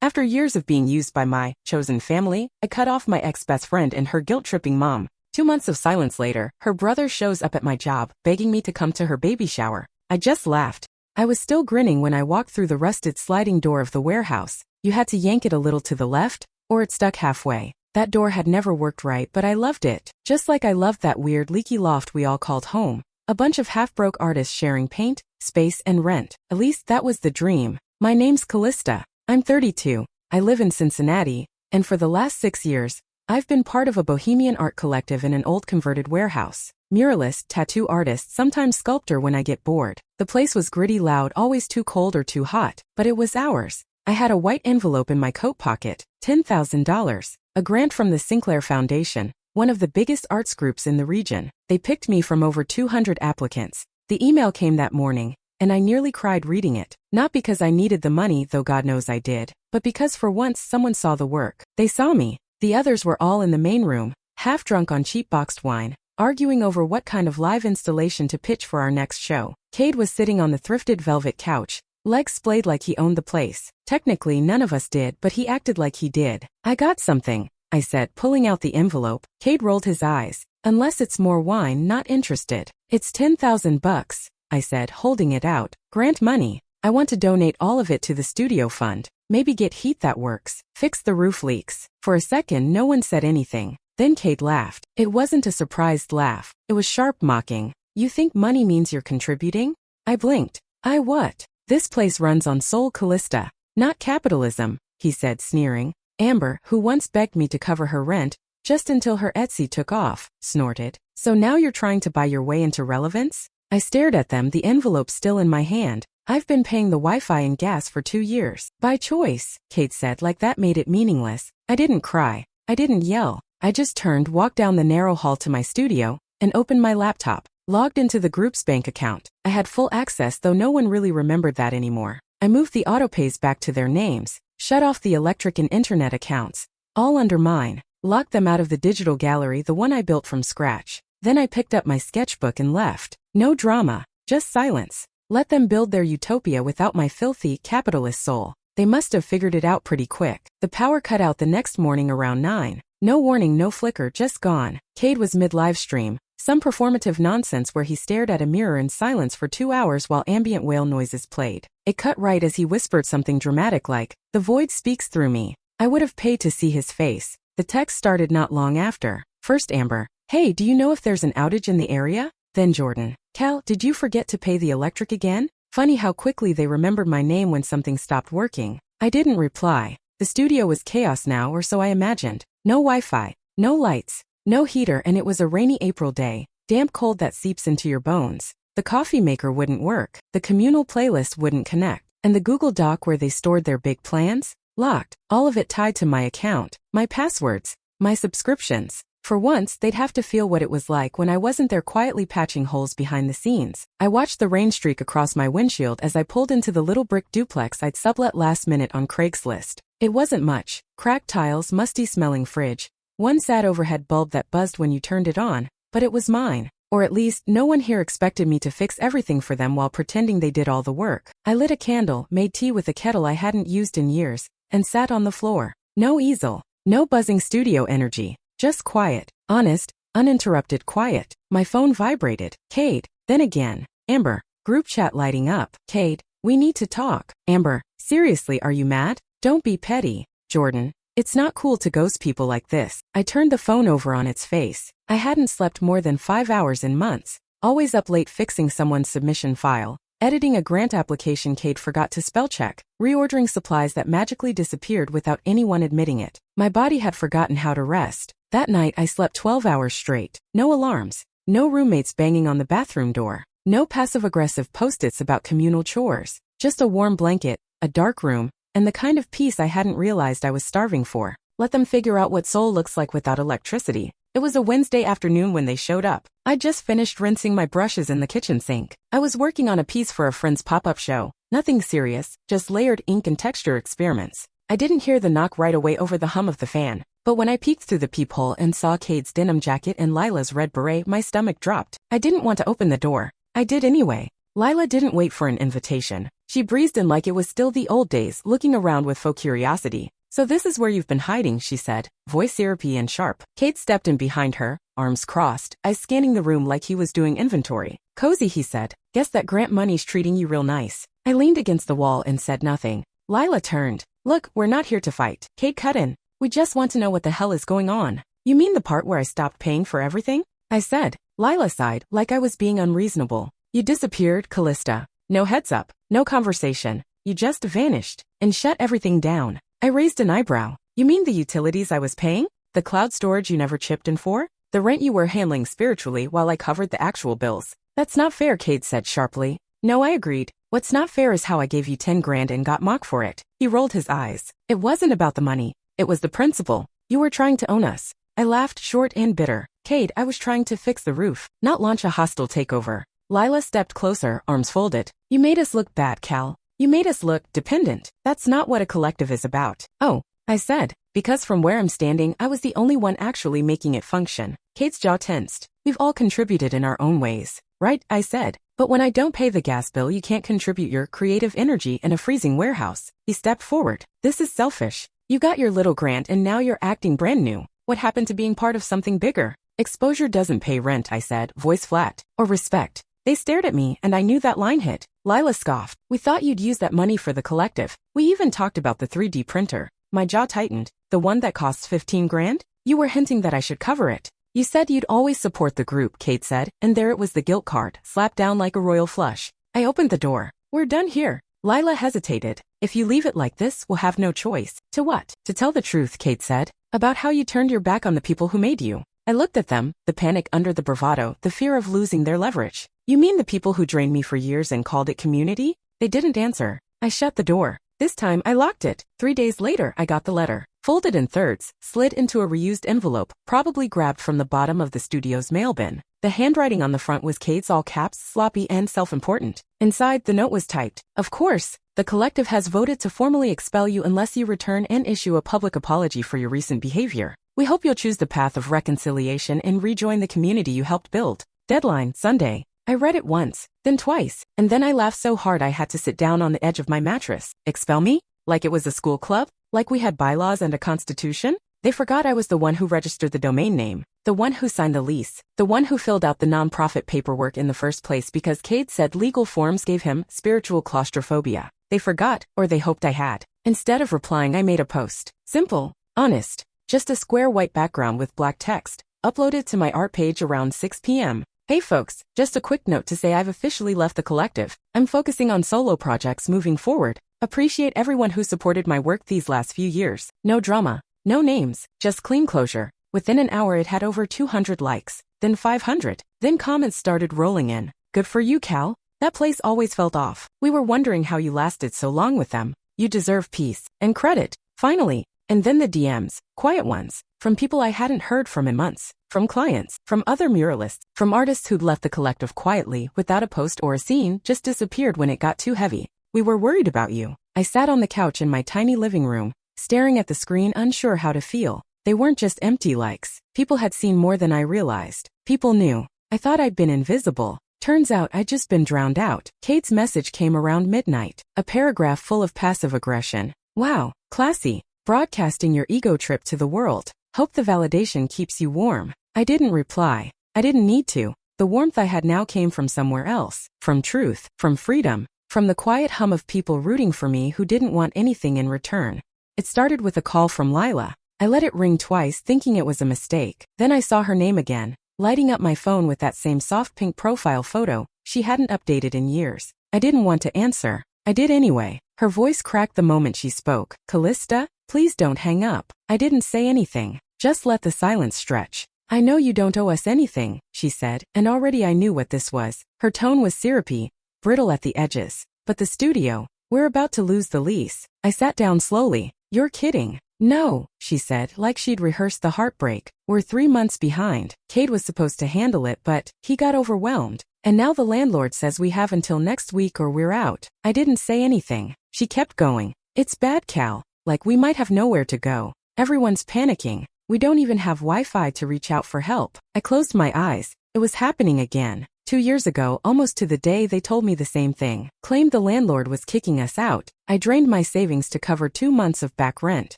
After years of being used by my chosen family, I cut off my ex-best friend and her guilt-tripping mom. 2 months of silence later, her brother shows up at my job, begging me to come to her baby shower. I just laughed. I was still grinning when I walked through the rusted sliding door of the warehouse. You had to yank it a little to the left, or it stuck halfway. That door had never worked right, but I loved it. Just like I loved that weird leaky loft we all called home. A bunch of half-broke artists sharing paint, space, and rent. At least that was the dream. My name's Callista. I'm 32. I live in Cincinnati, and for the last 6 years, I've been part of a bohemian art collective in an old converted warehouse. Muralist, tattoo artist, sometimes sculptor when I get bored. The place was gritty, loud, always too cold or too hot, but it was ours. I had a white envelope in my coat pocket, $10,000, a grant from the Sinclair Foundation, one of the biggest arts groups in the region. They picked me from over 200 applicants. The email came that morning, and I nearly cried reading it. Not because I needed the money, though God knows I did, but because for once someone saw the work. They saw me. The others were all in the main room, half drunk on cheap boxed wine, arguing over what kind of live installation to pitch for our next show. Cade was sitting on the thrifted velvet couch, legs splayed like he owned the place. Technically none of us did, but he acted like he did. I got something, I said, pulling out the envelope. Cade rolled his eyes. Unless it's more wine, not interested. It's $10,000, I said, holding it out. Grant money. I want to donate all of it to the studio fund. Maybe get heat that works. Fix the roof leaks. For a second, no one said anything. Then Cade laughed. It wasn't a surprised laugh. It was sharp, mocking. You think money means you're contributing? I blinked. I what? This place runs on soul, Callista, not capitalism, he said, sneering. Amber, who once begged me to cover her rent, just until her Etsy took off, snorted. So now you're trying to buy your way into relevance? I stared at them, the envelope still in my hand. I've been paying the Wi-Fi and gas for 2 years. By choice, Cade said, like that made it meaningless. I didn't cry. I didn't yell. I just turned, walked down the narrow hall to my studio, and opened my laptop. Logged into the group's bank account. I had full access, though no one really remembered that anymore. I moved the autopays back to their names, shut off the electric and internet accounts, all under mine, locked them out of the digital gallery, the one I built from scratch. Then I picked up my sketchbook and left. No drama, just silence. Let them build their utopia without my filthy, capitalist soul. They must have figured it out pretty quick. The power cut out the next morning around 9. No warning, no flicker, just gone. Cade was mid-livestream, some performative nonsense where he stared at a mirror in silence for 2 hours while ambient whale noises played. It cut right as he whispered something dramatic like, "The void speaks through me." I would have paid to see his face. The text started not long after. First Amber, "Hey, do you know if there's an outage in the area?" Then Jordan, "Cal, did you forget to pay the electric again?" Funny how quickly they remembered my name when something stopped working. I didn't reply. The studio was chaos now, or so I imagined. No Wi-Fi, no lights, no heater, and it was a rainy April day, damp cold that seeps into your bones. The coffee maker wouldn't work, the communal playlist wouldn't connect, and the Google Doc where they stored their big plans? Locked, all of it tied to my account, my passwords, my subscriptions. For once, they'd have to feel what it was like when I wasn't there quietly patching holes behind the scenes. I watched the rain streak across my windshield as I pulled into the little brick duplex I'd sublet last minute on Craigslist. It wasn't much. Cracked tiles, musty-smelling fridge, one sad overhead bulb that buzzed when you turned it on, but it was mine. Or at least, no one here expected me to fix everything for them while pretending they did all the work. I lit a candle, made tea with a kettle I hadn't used in years, and sat on the floor. No easel, no buzzing studio energy. Just quiet, honest, uninterrupted quiet. My phone vibrated. Cade, then again. Amber, group chat lighting up. Cade, we need to talk. Amber, seriously, are you mad? Don't be petty. Jordan, it's not cool to ghost people like this. I turned the phone over on its face. I hadn't slept more than 5 hours in months. Always up late fixing someone's submission file. Editing a grant application Cade forgot to spell check. Reordering supplies that magically disappeared without anyone admitting it. My body had forgotten how to rest. That night I slept 12 hours straight. No alarms. No roommates banging on the bathroom door. No passive-aggressive post-its about communal chores. Just a warm blanket, a dark room, and the kind of peace I hadn't realized I was starving for. Let them figure out what soul looks like without electricity. It was a Wednesday afternoon when they showed up. I'd just finished rinsing my brushes in the kitchen sink. I was working on a piece for a friend's pop-up show. Nothing serious, just layered ink and texture experiments. I didn't hear the knock right away over the hum of the fan. But when I peeked through the peephole and saw Cade's denim jacket and Lila's red beret, my stomach dropped. I didn't want to open the door. I did anyway. Lila didn't wait for an invitation. She breezed in like it was still the old days, looking around with faux curiosity. "So this is where you've been hiding," she said, voice syrupy and sharp. Kate stepped in behind her, arms crossed, eyes scanning the room like he was doing inventory. "Cozy," he said. "Guess that grant money's treating you real nice." I leaned against the wall and said nothing. Lila turned. "Look, we're not here to fight." Kate cut in. "We just want to know what the hell is going on." "You mean the part where I stopped paying for everything?" I said. Lila sighed, like I was being unreasonable. "You disappeared, Callista. No heads up, no conversation. You just vanished and shut everything down." I raised an eyebrow. "You mean the utilities I was paying? The cloud storage you never chipped in for? The rent you were handling spiritually while I covered the actual bills?" "That's not fair," Kate said sharply. "No," I agreed. "What's not fair is how I gave you 10 grand and got mocked for it." He rolled his eyes. "It wasn't about the money. It was the principle. You were trying to own us." I laughed short and bitter. "Kate, I was trying to fix the roof, not launch a hostile takeover." Lila stepped closer, arms folded. "You made us look bad, Cal. You made us look dependent. That's not what a collective is about." "Oh," I said, because from where I'm standing, I was the only one actually making it function. Kate's jaw tensed. "We've all contributed in our own ways, right?" I said. "But when I don't pay the gas bill, you can't contribute your creative energy in a freezing warehouse." He stepped forward. "This is selfish. You got your little grant and now you're acting brand new. What happened to being part of something bigger?" "Exposure doesn't pay rent," I said, voice flat. "Or respect." They stared at me, and I knew that line hit. Lila scoffed. "We thought you'd use that money for the collective. We even talked about the 3D printer." My jaw tightened. "The one that costs 15 grand? You were hinting that I should cover it." "You said you'd always support the group," Kate said, and there it was, the guilt card, slapped down like a royal flush. I opened the door. "We're done here." Lila hesitated. "If you leave it like this, we'll have no choice." "To what?" "To tell the truth," Kate said. "About how you turned your back on the people who made you." I looked at them, the panic under the bravado, the fear of losing their leverage. "You mean the people who drained me for years and called it community?" They didn't answer. I shut the door. This time I locked it. 3 days later, I got the letter. Folded in thirds, slid into a reused envelope, probably grabbed from the bottom of the studio's mail bin. The handwriting on the front was Kate's, all caps, sloppy and self-important. Inside, the note was typed. "Of course, the collective has voted to formally expel you unless you return and issue a public apology for your recent behavior. We hope you'll choose the path of reconciliation and rejoin the community you helped build. Deadline, Sunday." I read it once, then twice, and then I laughed so hard I had to sit down on the edge of my mattress. Expel me? Like it was a school club? Like we had bylaws and a constitution? They forgot I was the one who registered the domain name, the one who signed the lease, the one who filled out the nonprofit paperwork in the first place because Cade said legal forms gave him spiritual claustrophobia. They forgot, or they hoped I had. Instead of replying, I made a post. Simple, honest, just a square white background with black text, uploaded to my art page around 6 p.m. "Hey folks, just a quick note to say I've officially left the collective. I'm focusing on solo projects moving forward. Appreciate everyone who supported my work these last few years. No drama, no names, just clean closure." Within an hour it had over 200 likes, then 500, then comments started rolling in. "Good for you, Cal. That place always felt off. We were wondering how you lasted so long with them. You deserve peace and credit, finally." And then the DMs, quiet ones, from people I hadn't heard from in months, from clients, from other muralists, from artists who'd left the collective quietly without a post or a scene, just disappeared when it got too heavy. "We were worried about you." I sat on the couch in my tiny living room, staring at the screen, unsure how to feel. They weren't just empty likes. People had seen more than I realized. People knew. I thought I'd been invisible. Turns out I'd just been drowned out. Kate's message came around midnight, a paragraph full of passive aggression. "Wow, classy. Broadcasting your ego trip to the world. Hope the validation keeps you warm." I didn't reply. I didn't need to. The warmth I had now came from somewhere else. From truth, from freedom, from the quiet hum of people rooting for me who didn't want anything in return. It started with a call from Lila. I let it ring twice, thinking it was a mistake. Then I saw her name again, lighting up my phone with that same soft pink profile photo she hadn't updated in years. I didn't want to answer. I did anyway. Her voice cracked the moment she spoke. "Callista, please don't hang up." I didn't say anything. Just let the silence stretch. "I know you don't owe us anything," she said, and already I knew what this was. Her tone was syrupy, brittle at the edges. "But the studio, we're about to lose the lease." I sat down slowly. "You're kidding." "No," she said, like she'd rehearsed the heartbreak. "We're 3 months behind. Cade was supposed to handle it, but he got overwhelmed. And now the landlord says we have until next week or we're out." I didn't say anything. She kept going. "It's bad, Cal. Like we might have nowhere to go. Everyone's panicking. We don't even have Wi-Fi to reach out for help." I closed my eyes. It was happening again. 2 years ago, almost to the day, they told me the same thing. Claimed the landlord was kicking us out. I drained my savings to cover 2 months of back rent.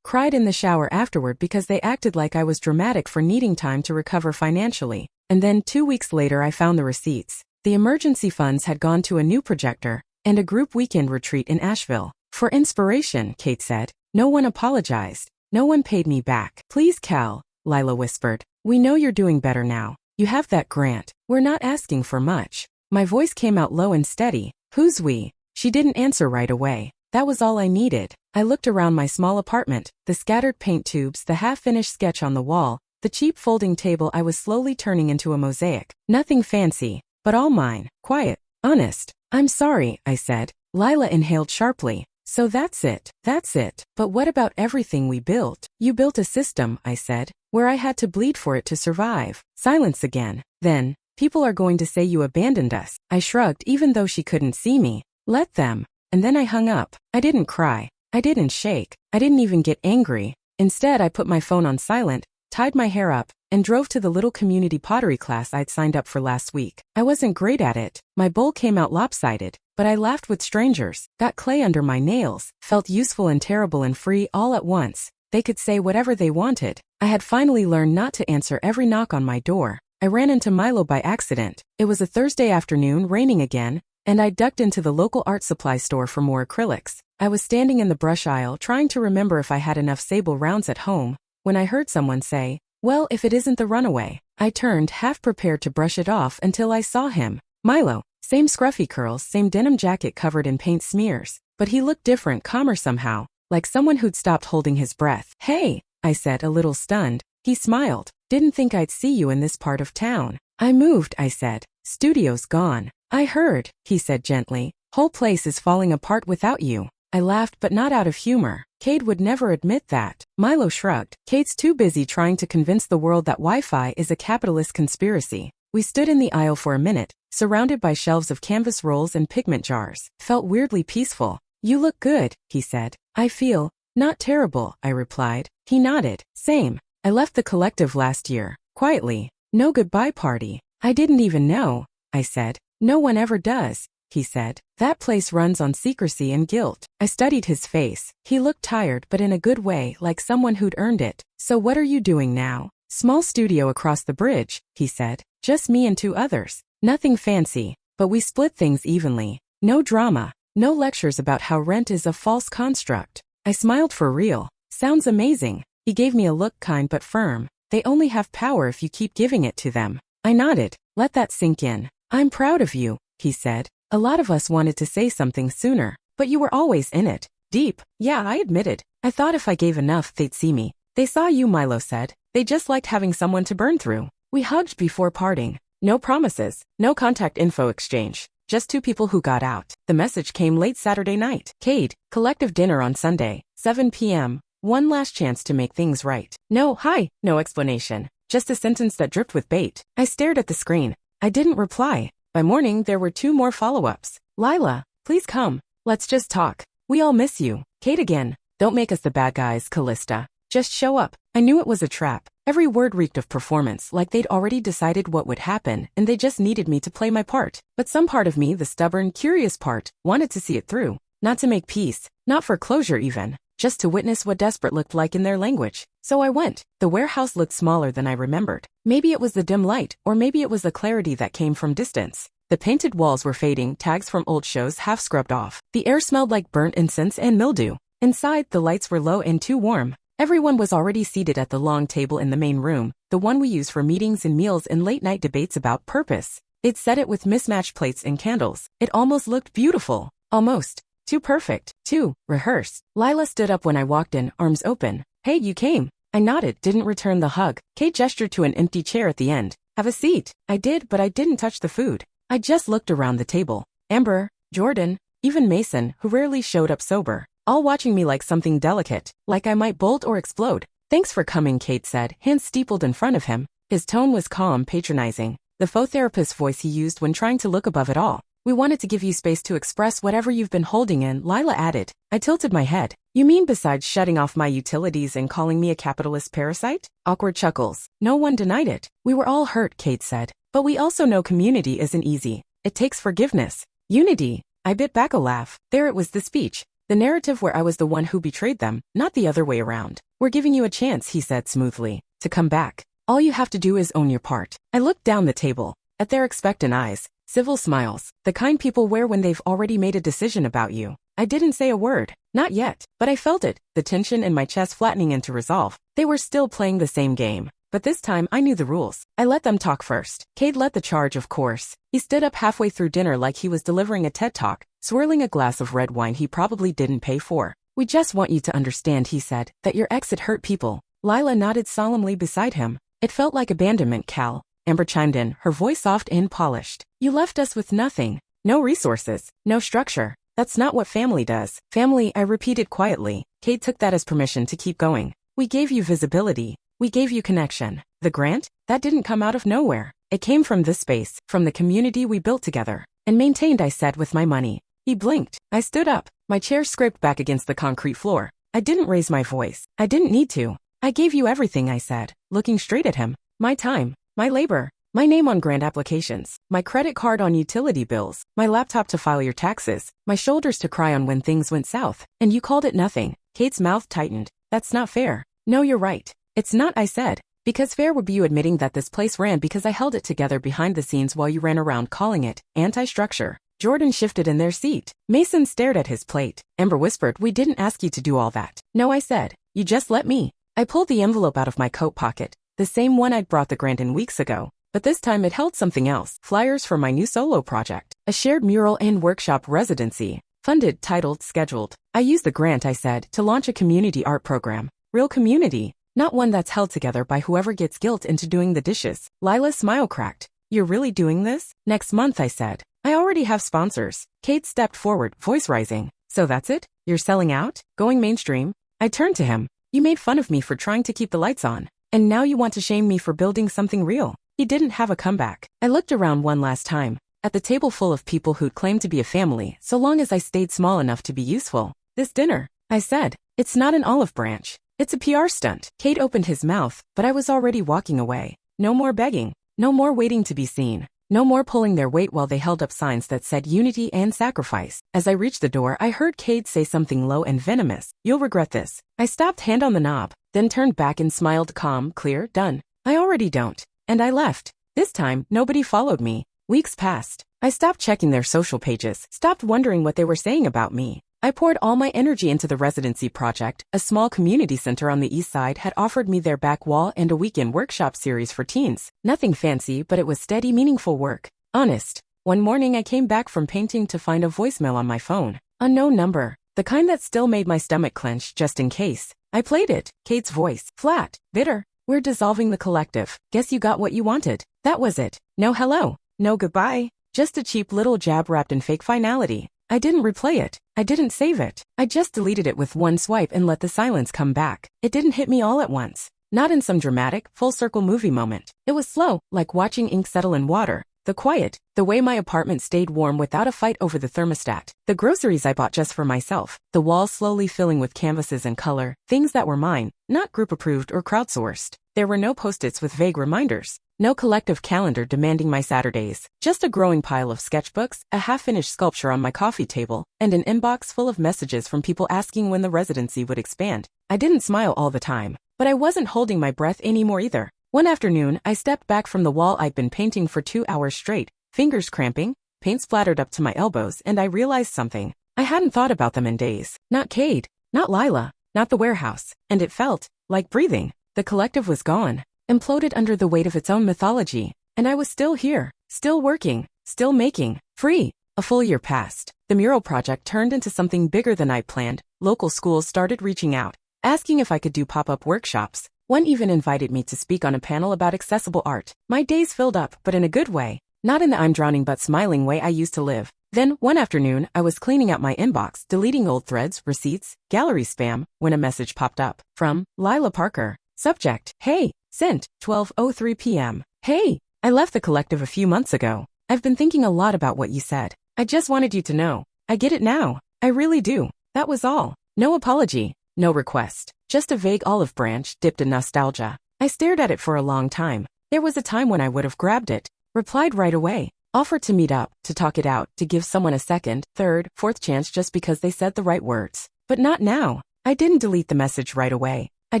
Cried in the shower afterward because they acted like I was dramatic for needing time to recover financially. And then 2 weeks later I found the receipts. The emergency funds had gone to a new projector and a group weekend retreat in Asheville. For inspiration, Kate said. No one apologized. No one paid me back. Please, Cal, Lila whispered. We know you're doing better now. You have that grant. We're not asking for much. My voice came out low and steady. Who's we? She didn't answer right away. That was all I needed. I looked around my small apartment, the scattered paint tubes, the half-finished sketch on the wall, the cheap folding table I was slowly turning into a mosaic. Nothing fancy, but all mine. Quiet. Honest. I'm sorry, I said. Lila inhaled sharply. So that's it. That's it. But what about everything we built? You built a system, I said, where I had to bleed for it to survive. Silence again. Then, people are going to say you abandoned us. I shrugged even though she couldn't see me. Let them. And then I hung up. I didn't cry. I didn't shake. I didn't even get angry. Instead, I put my phone on silent, tied my hair up, and drove to the little community pottery class I'd signed up for last week. I wasn't great at it. My bowl came out lopsided, but I laughed with strangers, got clay under my nails, felt useful and terrible and free all at once. They could say whatever they wanted. I had finally learned not to answer every knock on my door. I ran into Milo by accident. It was a Thursday afternoon, raining again, and I ducked into the local art supply store for more acrylics. I was standing in the brush aisle trying to remember if I had enough sable rounds at home, when I heard someone say, well, if it isn't the runaway. I turned, half prepared to brush it off until I saw him. Milo. Same scruffy curls, same denim jacket covered in paint smears. But he looked different, calmer somehow, like someone who'd stopped holding his breath. Hey, I said, a little stunned. He smiled. Didn't think I'd see you in this part of town. I moved, I said. Studio's gone. I heard, he said gently. Whole place is falling apart without you. I laughed, but not out of humor. Cade would never admit that. Milo shrugged. Cade's too busy trying to convince the world that Wi-Fi is a capitalist conspiracy. We stood in the aisle for a minute, surrounded by shelves of canvas rolls and pigment jars. Felt weirdly peaceful. You look good, he said. I feel, not terrible, I replied. He nodded. Same. I left the collective last year. Quietly. No goodbye party. I didn't even know, I said. No one ever does, he said. That place runs on secrecy and guilt. I studied his face. He looked tired, but in a good way, like someone who'd earned it. So what are you doing now? Small studio across the bridge, he said. Just me and 2 others. Nothing fancy, but we split things evenly. No drama. No lectures about how rent is a false construct. I smiled for real. Sounds amazing. He gave me a look, kind but firm. They only have power if you keep giving it to them. I nodded. Let that sink in. I'm proud of you, he said. A lot of us wanted to say something sooner, but you were always in it. Deep. Yeah, I admitted. I thought if I gave enough, they'd see me. They saw you, Milo said. They just liked having someone to burn through. We hugged before parting. No promises. No contact info exchange. Just 2 people who got out. The message came late Saturday night. Cade, collective dinner on Sunday, 7 p.m. One last chance to make things right. No, hi, no explanation. Just a sentence that dripped with bait. I stared at the screen. I didn't reply. By morning, there were 2 more follow-ups. Lila, please come. Let's just talk. We all miss you. Cade again. Don't make us the bad guys, Callista. Just show up. I knew it was a trap. Every word reeked of performance, like they'd already decided what would happen, and they just needed me to play my part. But some part of me, the stubborn, curious part, wanted to see it through. Not to make peace. Not for closure even. Just to witness what desperate looked like in their language. So I went. The warehouse looked smaller than I remembered. Maybe it was the dim light, or maybe it was the clarity that came from distance. The painted walls were fading, tags from old shows half scrubbed off. The air smelled like burnt incense and mildew. Inside, the lights were low and too warm. Everyone was already seated at the long table in the main room, the one we use for meetings and meals and late-night debates about purpose. They'd set it with mismatched plates and candles. It almost looked beautiful. Almost. Too perfect. Too rehearsed. Lila stood up when I walked in, arms open. Hey, you came. I nodded, didn't return the hug. Kate gestured to an empty chair at the end. Have a seat. I did, but I didn't touch the food. I just looked around the table. Amber, Jordan, even Mason, who rarely showed up sober. All watching me like something delicate, like I might bolt or explode. Thanks for coming, Kate said, hands steepled in front of him. His tone was calm, patronizing, the faux therapist voice he used when trying to look above it all. We wanted to give you space to express whatever you've been holding in, Lila added. I tilted my head. You mean besides shutting off my utilities and calling me a capitalist parasite? Awkward chuckles. No one denied it. We were all hurt, Kate said. But we also know community isn't easy. It takes forgiveness. Unity. I bit back a laugh. There it was, the speech. The narrative where I was the one who betrayed them, not the other way around. We're giving you a chance, he said smoothly, to come back. All you have to do is own your part. I looked down the table, at their expectant eyes, civil smiles, the kind people wear when they've already made a decision about you. I didn't say a word. Not yet, but I felt it, the tension in my chest flattening into resolve. They were still playing the same game. But this time I knew the rules. I let them talk first. Cade led the charge, of course. He stood up halfway through dinner like he was delivering a TED Talk, swirling a glass of red wine he probably didn't pay for. We just want you to understand, he said, that your exit hurt people. Lila nodded solemnly beside him. It felt like abandonment, Cal. Amber chimed in, her voice soft and polished. You left us with nothing. No resources. No structure. That's not what family does. Family, I repeated quietly. Cade took that as permission to keep going. We gave you visibility. We gave you connection. The grant? That didn't come out of nowhere. It came from this space, from the community we built together. And maintained, I said, with my money. He blinked. I stood up. My chair scraped back against the concrete floor. I didn't raise my voice. I didn't need to. I gave you everything, I said, looking straight at him. My time. My labor. My name on grant applications. My credit card on utility bills. My laptop to file your taxes. My shoulders to cry on when things went south. And you called it nothing. Kate's mouth tightened. That's not fair. No, you're right. It's not, I said. Because fair would be you admitting that this place ran because I held it together behind the scenes while you ran around calling it anti-structure. Jordan shifted in their seat. Mason stared at his plate. Amber whispered, we didn't ask you to do all that. No, I said. You just let me. I pulled the envelope out of my coat pocket. The same one I'd brought the grant in weeks ago. But this time it held something else. Flyers for my new solo project. A shared mural and workshop residency. Funded, titled, scheduled. I used the grant, I said, to launch a community art program. Real community. Not one that's held together by whoever gets guilt into doing the dishes. Lila's smile cracked. You're really doing this? Next month, I said. I already have sponsors. Kate stepped forward, voice rising. So that's it? You're selling out? Going mainstream? I turned to him. You made fun of me for trying to keep the lights on. And now you want to shame me for building something real. He didn't have a comeback. I looked around one last time. At the table full of people who'd claimed to be a family, so long as I stayed small enough to be useful. This dinner, I said. It's not an olive branch. It's a PR stunt. Cade opened his mouth, but I was already walking away. No more begging. No more waiting to be seen. No more pulling their weight while they held up signs that said unity and sacrifice. As I reached the door, I heard Cade say something low and venomous. You'll regret this. I stopped, hand on the knob, then turned back and smiled, calm, clear, done. I already don't. And I left. This time, nobody followed me. Weeks passed. I stopped checking their social pages, stopped wondering what they were saying about me. I poured all my energy into the residency project. A small community center on the east side had offered me their back wall and a weekend workshop series for teens. Nothing fancy, but it was steady, meaningful work. Honest. One morning I came back from painting to find a voicemail on my phone. Unknown number. The kind that still made my stomach clench just in case. I played it. Kate's voice. Flat. Bitter. We're dissolving the collective. Guess you got what you wanted. That was it. No hello. No goodbye. Just a cheap little jab wrapped in fake finality. I didn't replay it. I didn't save it. I just deleted it with one swipe and let the silence come back. It didn't hit me all at once. Not in some dramatic, full-circle movie moment. It was slow, like watching ink settle in water. The quiet, the way my apartment stayed warm without a fight over the thermostat. The groceries I bought just for myself. The walls slowly filling with canvases and color. Things that were mine, not group-approved or crowdsourced. There were no post-its with vague reminders. No collective calendar demanding my Saturdays. Just a growing pile of sketchbooks, a half-finished sculpture on my coffee table, and an inbox full of messages from people asking when the residency would expand. I didn't smile all the time, but I wasn't holding my breath anymore either. One afternoon, I stepped back from the wall I'd been painting for 2 hours straight, fingers cramping, paint splattered up to my elbows, and I realized something. I hadn't thought about them in days. Not Cade, not Lila, not the warehouse, and it felt like breathing. The collective was gone. Imploded under the weight of its own mythology, and I was still here, still working, still making, free. A full year passed. The mural project turned into something bigger than I'd planned. Local schools started reaching out, asking if I could do pop-up workshops. One even invited me to speak on a panel about accessible art. My days filled up, but in a good way, not in the I'm drowning but smiling way I used to live. Then, one afternoon, I was cleaning out my inbox, deleting old threads, receipts, gallery spam, when a message popped up from Lila Parker. Subject, hey. Sent, 12:03 p.m. Hey, I left the collective a few months ago. I've been thinking a lot about what you said. I just wanted you to know. I get it now. I really do. That was all. No apology. No request. Just a vague olive branch dipped in nostalgia. I stared at it for a long time. There was a time when I would have grabbed it, Replied right away. Offered to meet up, to talk it out, to give someone a second, third, fourth chance just because they said the right words. But not now. I didn't delete the message right away. I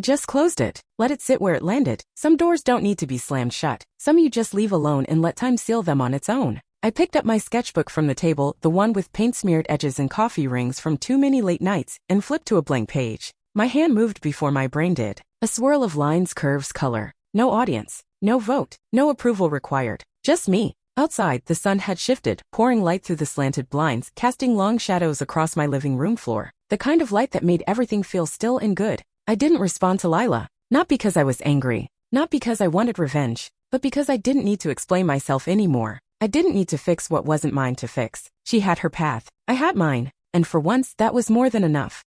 just closed it, let it sit where it landed. Some doors don't need to be slammed shut. Some you just leave alone and let time seal them on its own. I picked up my sketchbook from the table, the one with paint-smeared edges and coffee rings from too many late nights, and flipped to a blank page. My hand moved before my brain did. A swirl of lines, curves, color. No audience. No vote. No approval required. Just me. Outside, the sun had shifted, pouring light through the slanted blinds, casting long shadows across my living room floor. The kind of light that made everything feel still and good. I didn't respond to Lila. Not because I was angry. Not because I wanted revenge. But because I didn't need to explain myself anymore. I didn't need to fix what wasn't mine to fix. She had her path. I had mine. And for once, that was more than enough.